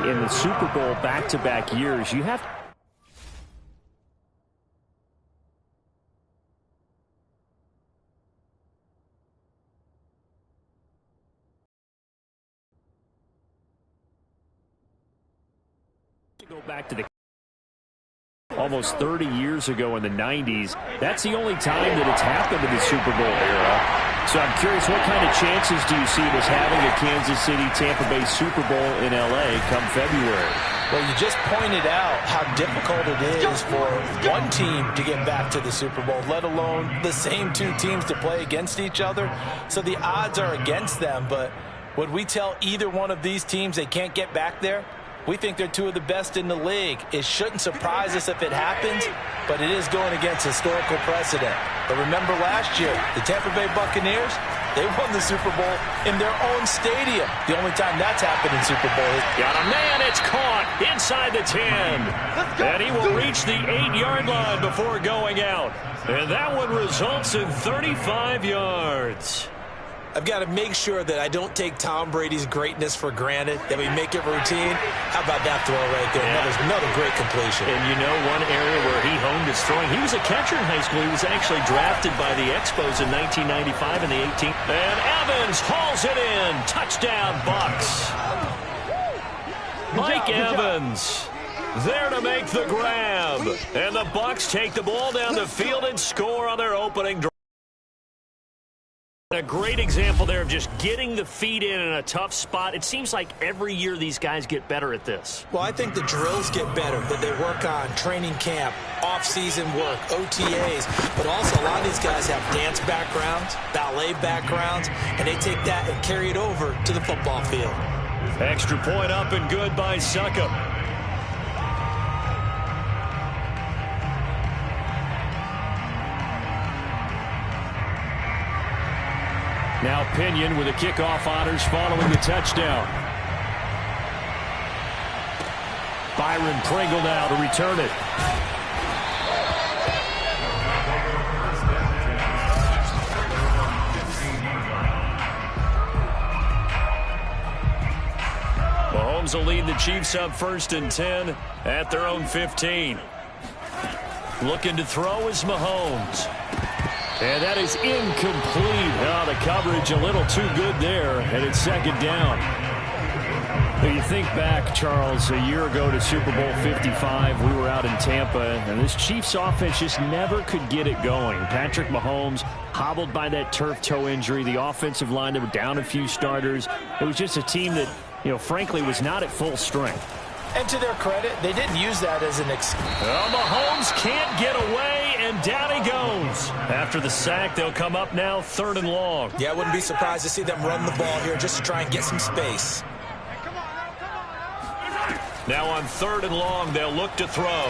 in the Super Bowl back-to-back years. You have to go back to the almost 30 years ago in the 90s. That's the only time that it's happened in the Super Bowl era. So I'm curious, what kind of chances do you see this having a Kansas City-Tampa Bay Super Bowl in L.A. come February? Well, you just pointed out how difficult it is for one team to get back to the Super Bowl, let alone the same two teams to play against each other. So the odds are against them, but would we tell either one of these teams they can't get back there? We think they're two of the best in the league. It shouldn't surprise us if it happens, but it is going against historical precedent. But remember last year, the Tampa Bay Buccaneers, they won the Super Bowl in their own stadium. The only time that's happened in Super Bowl is... Got a man, it's caught inside the 10. And he will reach the 8-yard line before going out. And that one results in 35 yards. I've got to make sure that I don't take Tom Brady's greatness for granted, that we make it routine. How about that throw right there? Yeah. Another great completion. And you know one area where he honed his throwing, he was a catcher in high school. He was actually drafted by the Expos in 1995 in the 18th. And Evans hauls it in. Touchdown, Bucs. Mike Evans there to make the grab. And the Bucs take the ball down the field and score on their opening drive. A great example there of just getting the feet in a tough spot. It seems like every year these guys get better at this. Well, I think the drills get better, that they work on training camp, off-season work, OTAs, but also a lot of these guys have dance backgrounds, ballet backgrounds, and they take that and carry it over to the football field. Extra point up and good by Succop. Now Pinion with the kickoff honors following the touchdown. Byron Pringle now to return it. Mahomes will lead the Chiefs up 1st and 10 at their own 15. Looking to throw is Mahomes. And that is incomplete. Oh, the coverage a little too good there, and it's 2nd down. You think back, Charles, a year ago to Super Bowl 55, we were out in Tampa, and this Chiefs offense just never could get it going. Patrick Mahomes hobbled by that turf toe injury. The offensive line, they were down a few starters. It was just a team that, frankly, was not at full strength. And to their credit, they didn't use that as an excuse. Well, Mahomes can't get away, and down he goes. After the sack, they'll come up now 3rd and long. Yeah, I wouldn't be surprised to see them run the ball here just to try and get some space. Now on 3rd and long, they'll look to throw.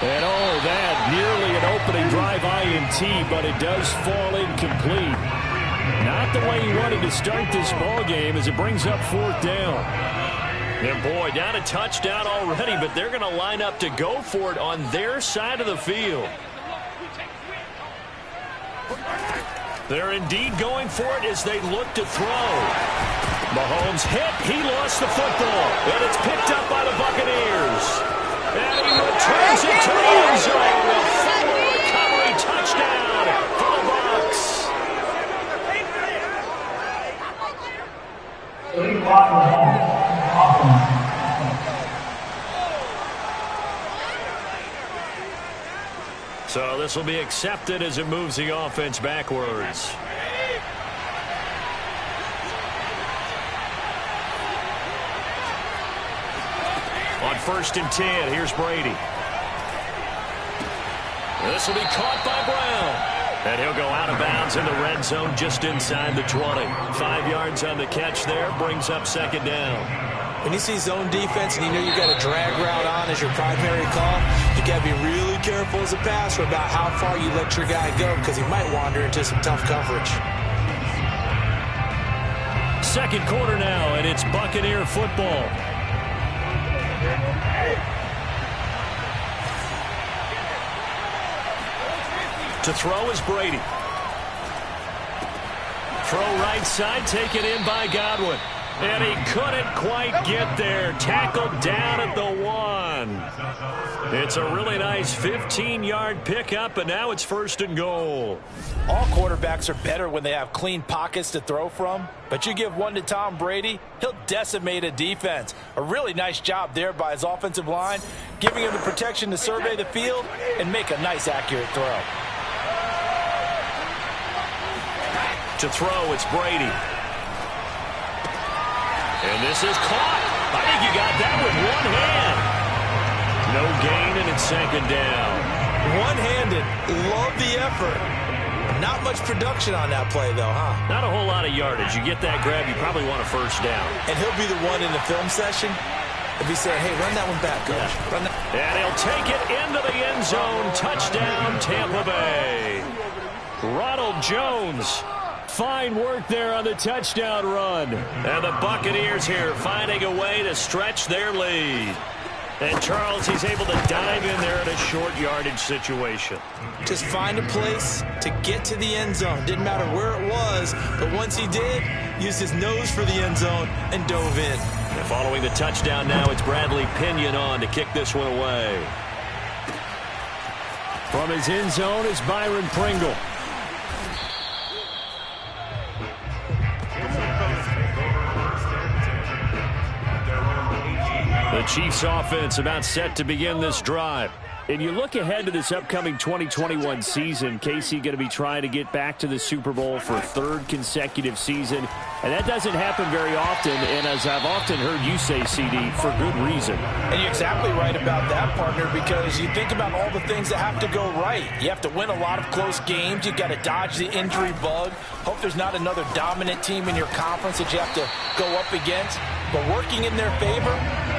And that nearly an opening drive INT, but it does fall incomplete. Not the way he wanted to start this ball game as it brings up 4th down. And boy, down a touchdown already, but they're going to line up to go for it on their side of the field. They're indeed going for it as they look to throw. Mahomes hit. He lost the football. And it's picked up by the Buccaneers. And he returns it to the end zone. A fumble recovery touchdown for the Bucs. So this will be accepted as it moves the offense backwards. On 1st and 10, here's Brady. This will be caught by Brown. And he'll go out of bounds in the red zone just inside the 20. 5 yards on the catch there, brings up 2nd down. When you see zone defense and you know you've got a drag route on as your primary call, you got to be really careful as a passer about how far you let your guy go because he might wander into some tough coverage. 2nd quarter now, and it's Buccaneer football. To throw is Brady. Throw right side, taken in by Godwin. And he couldn't quite get there. Tackled down at the 1. It's a really nice 15-yard pickup, and now it's 1st and goal. All quarterbacks are better when they have clean pockets to throw from, but you give one to Tom Brady, he'll decimate a defense. A really nice job there by his offensive line, giving him the protection to survey the field and make a nice, accurate throw. To throw, it's Brady. And this is caught. I think you got that with one hand. No gain, and it's 2nd down. One-handed. Love the effort. Not much production on that play, though, huh? Not a whole lot of yardage. You get that grab, you probably want a 1st down. And he'll be the one in the film session if he said, hey, run that one back, coach. Yeah. Run that. And he'll take it into the end zone. Touchdown, Tampa Bay. Ronald Jones. Fine work there on the touchdown run. And the Buccaneers here finding a way to stretch their lead. And Charles, he's able to dive in there in a short yardage situation. Just find a place to get to the end zone. Didn't matter where it was, but once he did, used his nose for the end zone and dove in. And following the touchdown now, it's Bradley Pinion on to kick this one away. From his end zone is Byron Pringle. The Chiefs offense about set to begin this drive. And you look ahead to this upcoming 2021 season, KC going to be trying to get back to the Super Bowl for a 3rd consecutive season. And that doesn't happen very often, and as I've often heard you say, CD, for good reason. And you're exactly right about that, partner, because you think about all the things that have to go right. You have to win a lot of close games. You've got to dodge the injury bug. Hope there's not another dominant team in your conference that you have to go up against. But working in their favor,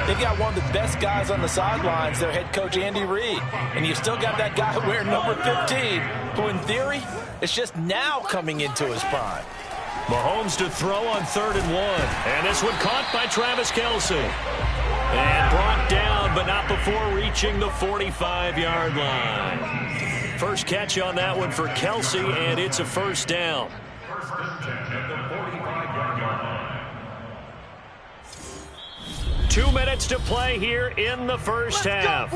they've got one of the best guys on the sidelines, their head coach, Andy Reid. And you've still got that guy wearing number 15, who in theory is just now coming into his prime. Mahomes to throw on 3rd and 1. And this one caught by Travis Kelce. And brought down, but not before reaching the 45-yard line. First catch on that one for Kelce, and it's a 1st down. 2 minutes to play here in the 1st half.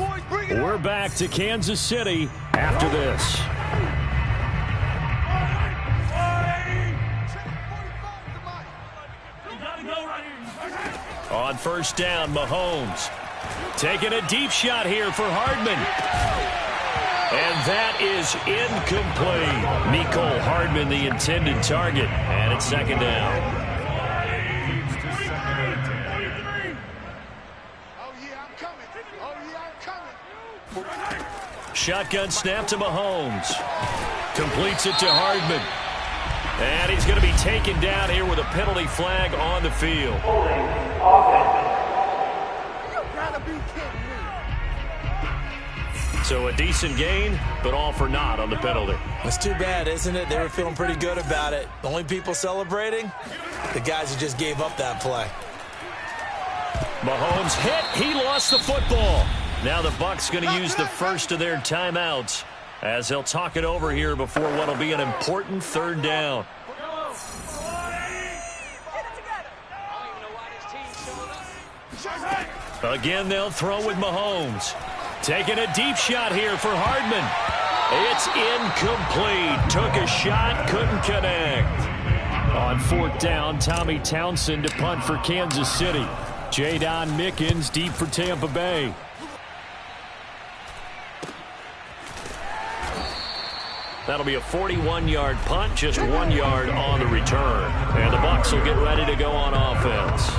We're back to Kansas City after this. On 1st down, Mahomes taking a deep shot here for Hardman. And that is incomplete. Mecole Hardman, the intended target, and it's 2nd down. Shotgun snap to Mahomes. Completes it to Hardman. And he's going to be taken down here with a penalty flag on the field. So a decent gain, but all for naught on the penalty. It's too bad, isn't it? They were feeling pretty good about it. The only people celebrating, the guys who just gave up that play. Mahomes hit. He lost the football. Now the Bucs going to use the first of their timeouts as they'll talk it over here before what will be an important 3rd down. Again, they'll throw with Mahomes. Taking a deep shot here for Hardman. It's incomplete. Took a shot, couldn't connect. On 4th down, Tommy Townsend to punt for Kansas City. Jadon Mickens deep for Tampa Bay. That'll be a 41-yard punt, just 1 yard on the return. And the Bucs will get ready to go on offense.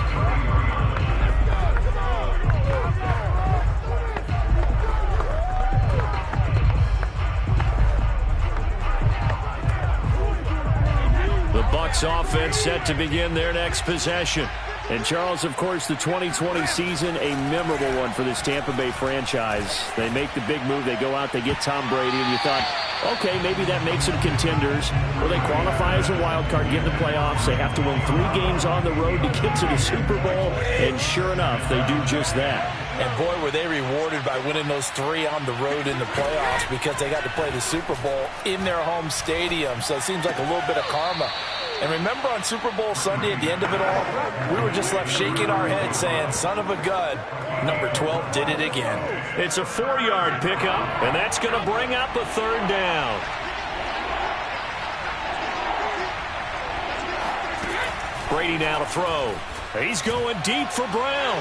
The Bucs offense set to begin their next possession. And, Charles, of course, the 2020 season, a memorable one for this Tampa Bay franchise. They make the big move. They go out, they get Tom Brady, and you thought, okay, maybe that makes them contenders. Well, they qualify as a wild card, get in the playoffs. They have to win 3 games on the road to get to the Super Bowl, and sure enough, they do just that. And, boy, were they rewarded by winning those 3 on the road in the playoffs because they got to play the Super Bowl in their home stadium. So it seems like a little bit of karma And remember on Super Bowl Sunday at the end of it all, we were just left shaking our heads saying, son of a gun, number 12 did it again. It's a 4-yard pickup, and that's going to bring up a third down. Brady now to throw. He's going deep for Brown.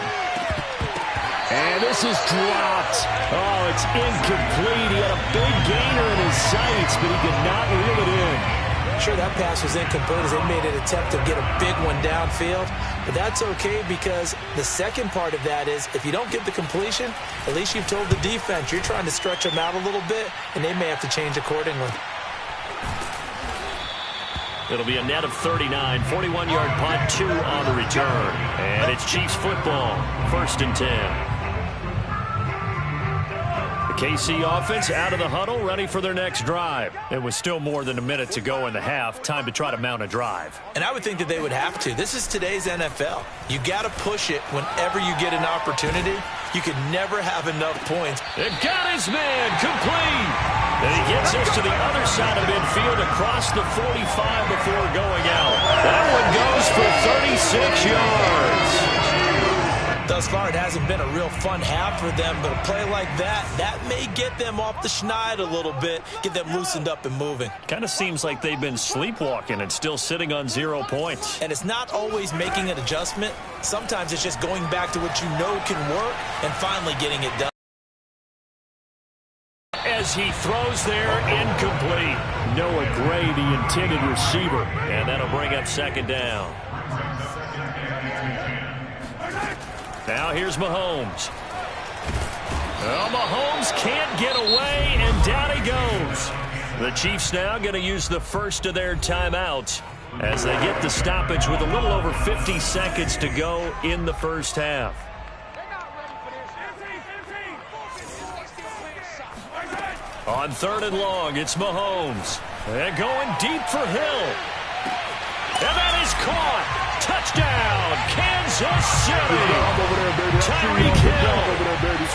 And this is dropped. Oh, it's incomplete. He had a big gainer in his sights, but he could not reel it in. Sure, that pass was incomplete as they made an attempt to get a big one downfield. But that's okay because the second part of that is if you don't get the completion, at least you've told the defense you're trying to stretch them out a little bit, and they may have to change accordingly. It'll be a net of 39, 41-yard punt, 2 on the return. And it's Chiefs football, 1st and 10. KC offense out of the huddle, ready for their next drive. It was still more than a minute to go in the half. Time to try to mount a drive. And I would think that they would have to. This is today's NFL. You got to push it whenever you get an opportunity. You could never have enough points. It got his man complete. And he gets us to the other side of midfield across the 45 before going out. That one goes for 36 yards. Thus far, it hasn't been a real fun half for them, but a play like that may get them off the schneid a little bit, get them loosened up and moving. Kind of seems like they've been sleepwalking and still sitting on 0 points. And it's not always making an adjustment. Sometimes it's just going back to what you know can work and finally getting it done. As he throws there, incomplete. Noah Gray, the intended receiver, and that'll bring up 2nd down. Now here's Mahomes. Well, Mahomes can't get away, and down he goes. The Chiefs now going to use the first of their timeouts as they get the stoppage with a little over 50 seconds to go in the first half. On 3rd and long, it's Mahomes. And going deep for Hill. And that is caught. Touchdown, Kansas City. Tyreek Hill,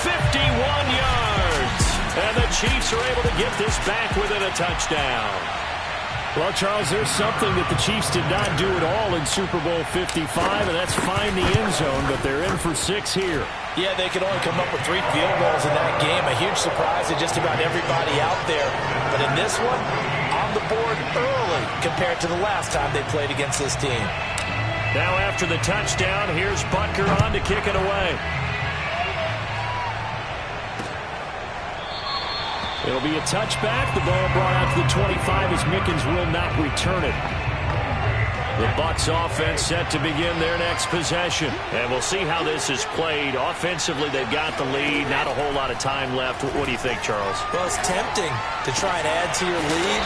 51 yards. And the Chiefs are able to get this back within a touchdown. Well, Charles, there's something that the Chiefs did not do at all in Super Bowl 55, and that's find the end zone, but they're in for 6 here. Yeah, they could only come up with 3 field goals in that game. A huge surprise to just about everybody out there. But in this one, on the board early compared to the last time they played against this team. Now after the touchdown, here's Butker on to kick it away. It'll be a touchback. The ball brought out to the 25 as Mickens will not return it. The Bucs offense set to begin their next possession. And we'll see how this is played. Offensively, they've got the lead. Not a whole lot of time left. What do you think, Charles? Well, it's tempting to try and add to your lead.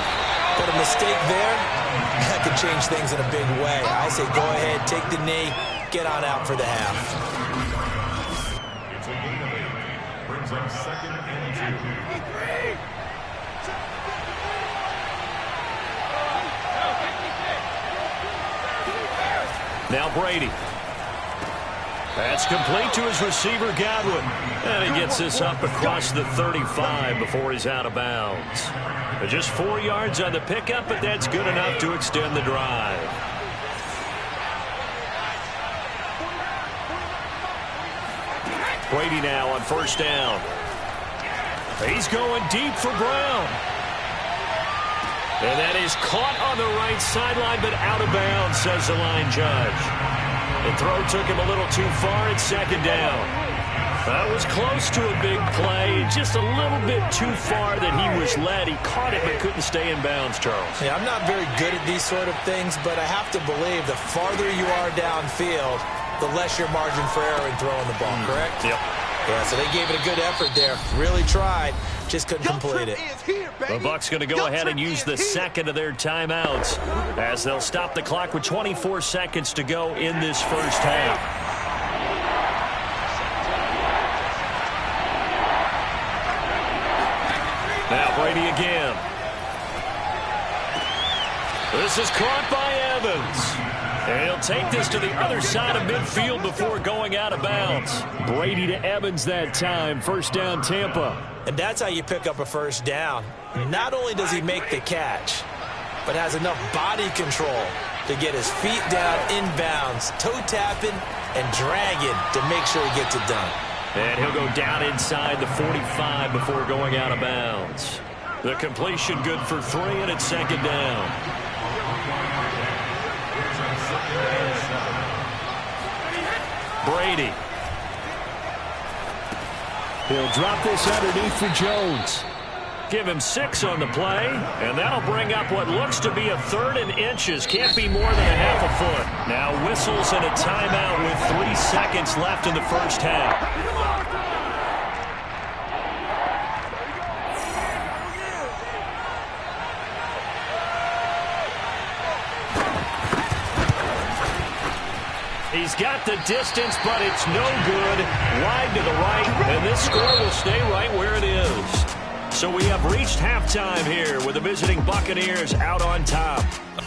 But a mistake there, that could change things in a big way. I say go ahead, take the knee, get on out for the half. It's a gain of 8. Brings up 2nd and 2. Now Brady. That's complete to his receiver, Godwin. And he gets this up across the 35 before he's out of bounds. Just 4 yards on the pickup, but that's good enough to extend the drive. Brady now on 1st down. He's going deep for Brown. And that is caught on the right sideline, but out of bounds, says the line judge. The throw took him a little too far. It's 2nd down. That was close to a big play. Just a little bit too far that he was led. He caught it but couldn't stay in bounds, Charles. Yeah, I'm not very good at these sort of things, but I have to believe the farther you are downfield, the less your margin for error in throwing the ball, correct? Yep. Yeah, so they gave it a good effort there. Really tried. Just couldn't complete it. The Bucs going to go ahead and use the second of their timeouts as they'll stop the clock with 24 seconds to go in this first half. Now Brady again. This is caught by Evans. And he'll take this to the other side of midfield before going out of bounds. Brady to Evans that time. 1st down, Tampa. And that's how you pick up a 1st down. Not only does he make the catch, but has enough body control to get his feet down inbounds, toe tapping and dragging to make sure he gets it done. And he'll go down inside the 45 before going out of bounds. The completion good for 3, and it's second down. Brady. He'll drop this underneath for Jones. Give him 6 on the play, and that'll bring up what looks to be a 3rd and inches. Can't be more than a half a foot. Now whistles and a timeout with 3 seconds left in the first half. He's got the distance, but it's no good. Wide to the right, and this score will stay right where it is. So we have reached halftime here with the visiting Buccaneers out on top.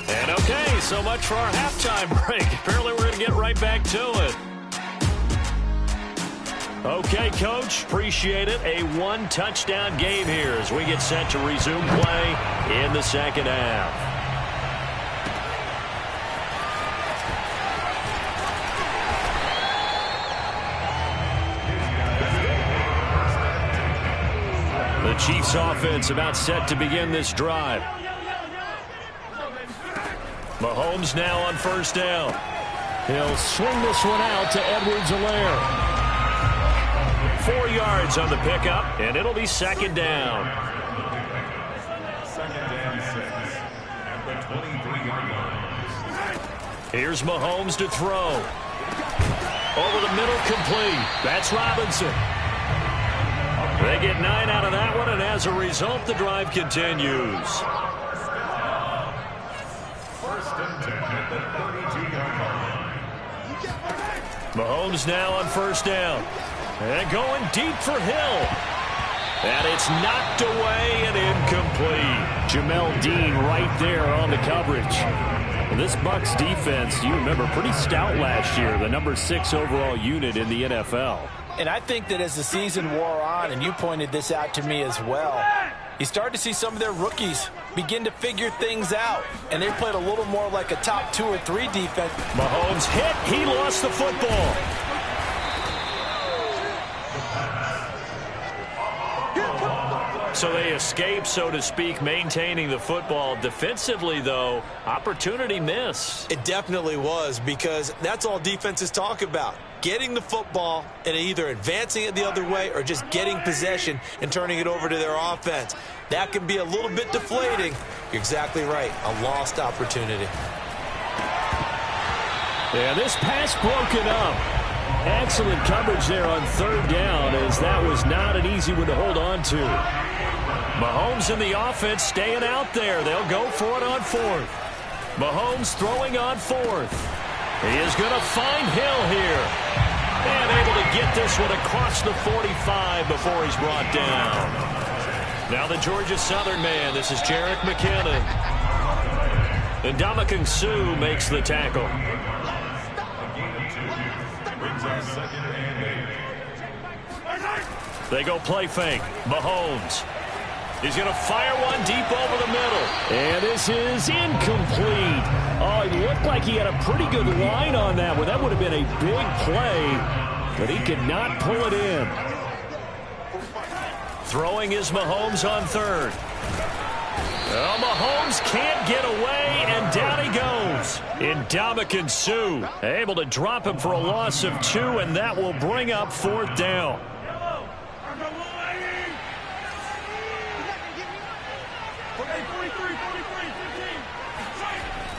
And okay, so much for our halftime break. Apparently we're going to get right back to it. Okay, Coach, appreciate it. A 1-touchdown game here as we get set to resume play in the second half. The Chiefs offense about set to begin this drive. Mahomes now on first down. He'll swing this one out to Edwards-Helaire. 4 yards on the pickup, and it'll be second down. Second and 6 at the 23-yard line. Here's Mahomes to throw. Over the middle, complete. That's Robinson. They get 9 out of that one, and as a result, the drive continues. First and 10 at the 32-yard line. Mahomes now on first down. And going deep for Hill. And it's knocked away and incomplete. Jamel Dean right there on the coverage. And this Bucs defense, you remember, pretty stout last year, the number 6 overall unit in the NFL. And I think that as the season wore on, and you pointed this out to me as well, you start to see some of their rookies begin to figure things out. And they played a little more like a top 2 or 3 defense. Mahomes hit. He lost the football. So they escape, so to speak, maintaining the football. Defensively, though, opportunity miss. It definitely was, because that's all defenses talk about. Getting the football and either advancing it the other way or just getting possession and turning it over to their offense. That can be a little bit deflating. You're exactly right. A lost opportunity. Yeah, this pass broken up. Excellent coverage there on third down, as that was not an easy one to hold on to. Mahomes and the offense staying out there. They'll go for it on fourth. Mahomes throwing on fourth. He is going to find Hill here. And able to get this one across the 45 before he's brought down. Now the Georgia Southern man. This is Jerick McKinnon. And Ndamukong Suh makes the tackle. They go play fake. Mahomes. He's going to fire one deep over the middle. And this is incomplete. Oh, it looked like he had a pretty good line on that one. That would have been a big play, but he could not pull it in. Throwing is Mahomes on third. Oh, Mahomes can't get away, and down he goes. Ndamukong Suh able to drop him for a loss of 2, and that will bring up fourth down.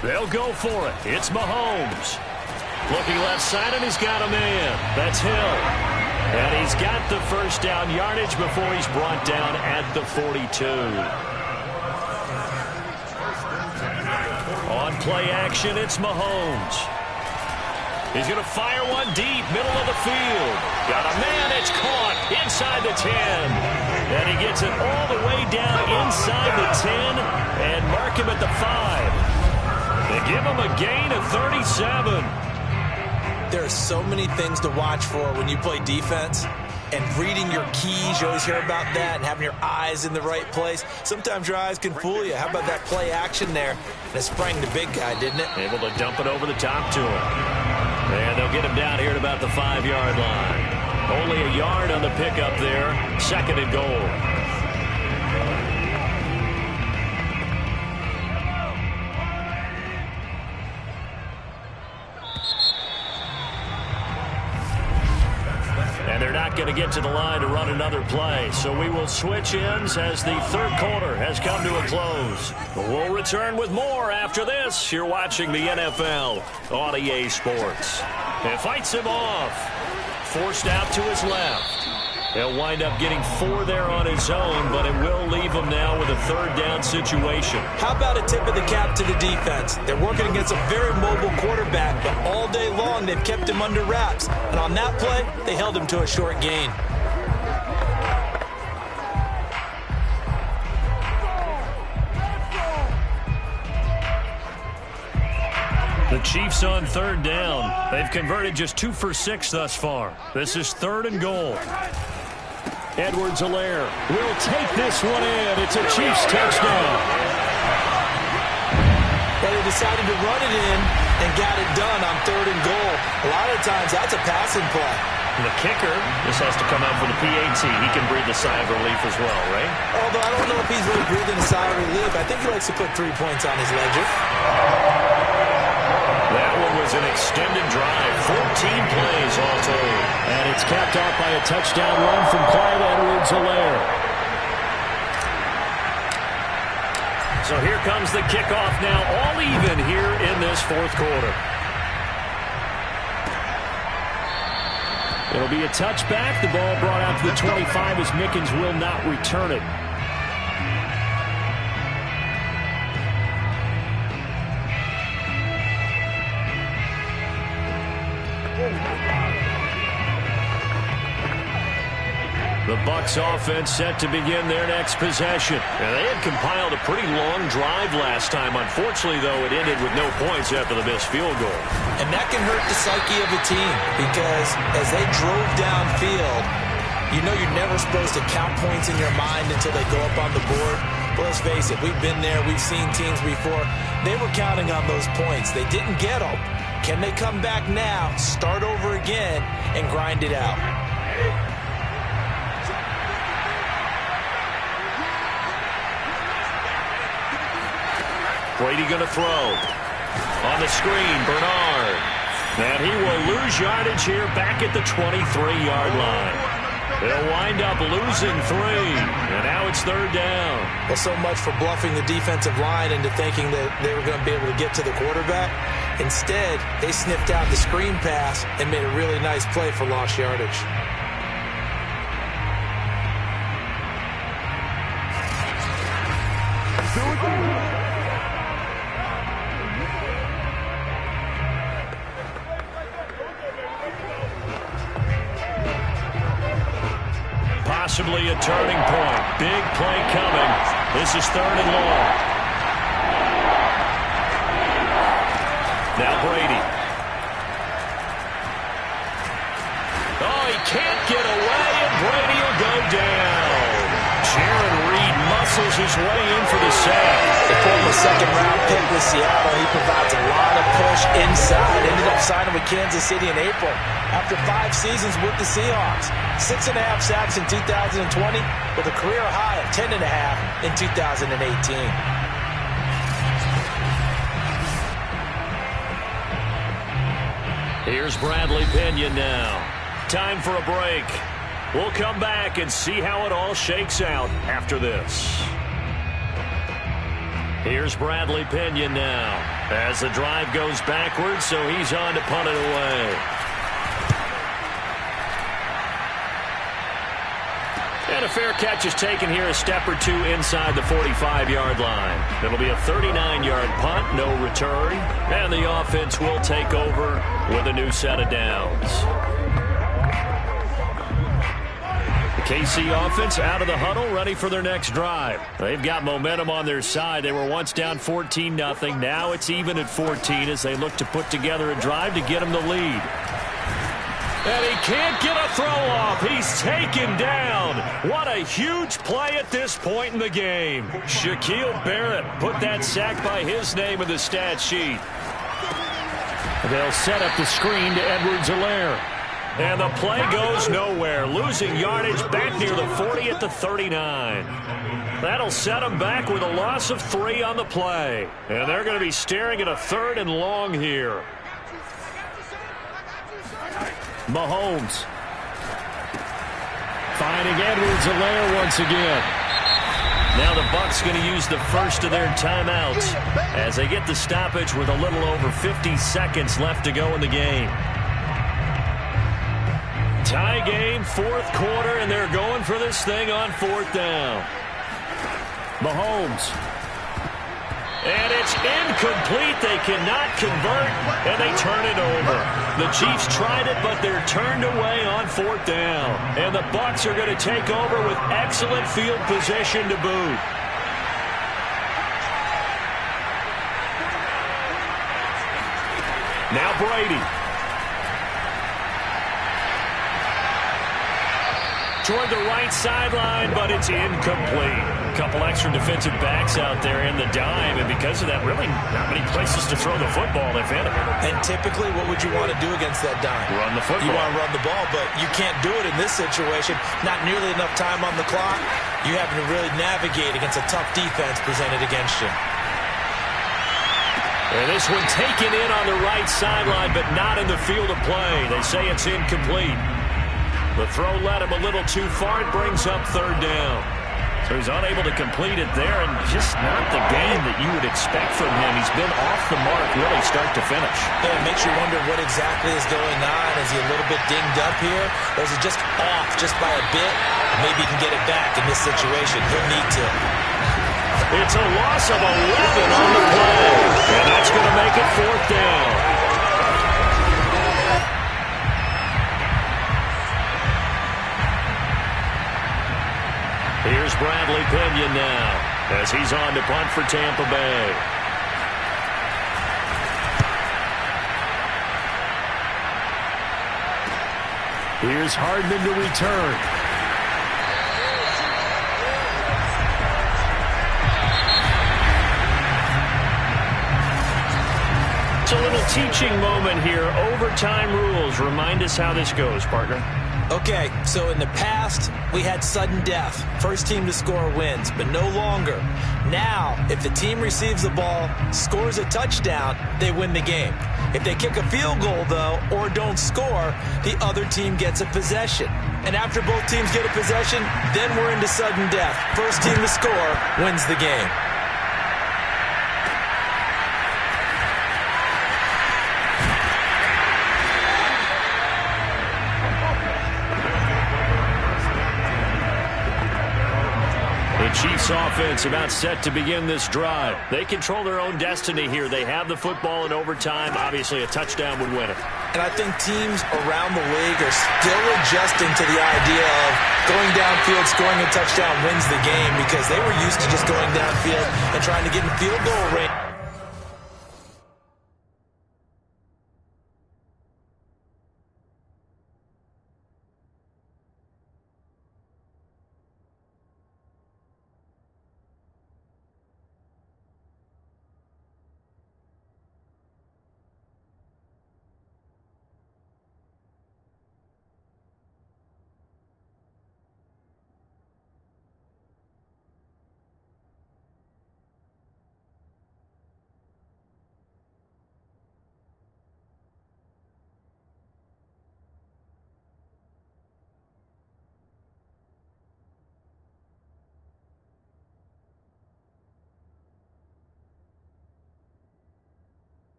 They'll go for it. It's Mahomes. Looking left side, and he's got a man. That's Hill. And he's got the first down yardage before he's brought down at the 42. On play action, it's Mahomes. He's going to fire one deep, middle of the field. Got a man, it's caught inside the 10. And he gets it all the way down inside the 10 and mark him at the 5. They give him a gain of 37. There are so many things to watch for when you play defense. And reading your keys, you always hear about that, and having your eyes in the right place. Sometimes your eyes can fool you. How about that play action there? And it sprang the big guy, didn't it? Able to dump it over the top to him. And they'll get him down here at about the 5-yard line. Only a yard on the pickup there. 2nd and goal. And they're not going to get to the line to run another play. So we will switch ends as the 3rd quarter has come to a close. We'll return with more after this. You're watching the NFL on EA Sports. And fights him off. Forced out to his left. He'll wind up getting 4 there on his own, but it will leave him now with a 3rd down situation. How about a tip of the cap to the defense? They're working against a very mobile quarterback, but all day long they've kept him under wraps. And on that play, they held him to a short gain. The Chiefs on 3rd down. They've converted just 2 for 6 thus far. This is 3rd and goal. Edwards-Helaire will take this one in. It's a Chiefs touchdown. But they decided to run it in and got it done on 3rd and goal. A lot of times that's a passing play. And the kicker just has to come out for the PAT. He can breathe a sigh of relief as well, right? Although I don't know if he's really breathing a sigh of relief. I think he likes to put 3 points on his ledger. That one was an extended drive. 14 plays all told. And it's capped off by a touchdown run from Clyde Edwards-Helaire. So here comes the kickoff now, all even here in this 4th quarter. It'll be a touchback. The ball brought out to the 25 as Mickens will not return it. The Bucs offense set to begin their next possession. And they had compiled a pretty long drive last time. Unfortunately, though, it ended with no points after the missed field goal. And that can hurt the psyche of a team because as they drove downfield, you know you're never supposed to count points in your mind until they go up on the board. But let's face it, we've been there. We've seen teams before. They were counting on those points. They didn't get them. Can they come back now, start over again, and grind it out? Brady going to throw. On the screen, Bernard. And he will lose yardage here back at the 23-yard line. They'll wind up losing 3. And now it's 3rd down. Well, so much for bluffing the defensive line into thinking that they were going to be able to get to the quarterback. Instead, they sniffed out the screen pass and made a really nice play for lost yardage. Possibly a turning point. Big play coming. This is 3rd and long. Now Brady. Oh, he can't get away, and Brady will go down. Jaron Reed muscles his way in for the sack. They pulled him a 2nd-round pick with Seattle. He provides a lot of push inside. Ended up signing with Kansas City in April after 5 seasons with the Seahawks. 6.5 sacks in 2020 with a career high of 10.5 in 2018. Here's Bradley Pinion now. Time for a break. We'll come back and see how it all shakes out after this. Here's Bradley Pinion now as the drive goes backwards, so he's on to punt it away. And a fair catch is taken here, a step or 2 inside the 45-yard line. It'll be a 39-yard punt, no return, and the offense will take over with a new set of downs. The KC offense out of the huddle, ready for their next drive. They've got momentum on their side. They were once down 14-0. Now it's even at 14 as they look to put together a drive to get them the lead. And he can't get a throw off. He's taken down. What a huge play at this point in the game. Shaquille Barrett put that sack by his name in the stat sheet. They'll set up the screen to Edwards-Helaire. And the play goes nowhere. Losing yardage back near the 40 at the 39. That'll set them back with a loss of 3 on the play. And they're going to be staring at a 3rd and long here. Mahomes finding Edwards-Helaire once again. Now the Bucs going to use the first of their timeouts as they get the stoppage with a little over 50 seconds left to go in the game. Tie game, 4th quarter, and they're going for this thing on 4th down. Mahomes. And it's incomplete. They cannot convert, and they turn it over. The Chiefs tried it, but they're turned away on 4th down. And the Bucs are going to take over with excellent field position to boot. Now Brady. Toward the right sideline, but it's incomplete. A couple extra defensive backs out there in the dime, and because of that, really not many places to throw the football, if any. And typically, what would you want to do against that dime? Run the football. You want to run the ball, but you can't do it in this situation. Not nearly enough time on the clock. You have to really navigate against a tough defense presented against you. And this one taken in on the right sideline, but not in the field of play. They say it's incomplete. The throw led him a little too far. It brings up 3rd down. So he's unable to complete it there, and just not the game that you would expect from him. He's been off the mark really start to finish. Yeah, it makes you wonder what exactly is going on. Is he a little bit dinged up here, or is he just off just by a bit? Maybe he can get it back in this situation. He'll need to. It's a loss of 11 on the play, and that's going to make it 4th down. Here's Bradley Pinion now as he's on to punt for Tampa Bay. Here's Hardman to return. It's a little teaching moment here. Overtime rules. Remind us how this goes, partner. Okay, so in the past, we had sudden death. First team to score wins, but no longer. Now, if the team receives the ball, scores a touchdown, they win the game. If they kick a field goal, though, or don't score, the other team gets a possession. And after both teams get a possession, then we're into sudden death. First team to score wins the game. Chiefs offense about set to begin this drive. They control their own destiny here. They have the football in overtime. Obviously, a touchdown would win it. And I think teams around the league are still adjusting to the idea of going downfield, scoring a touchdown wins the game, because they were used to just going downfield and trying to get in field goal range.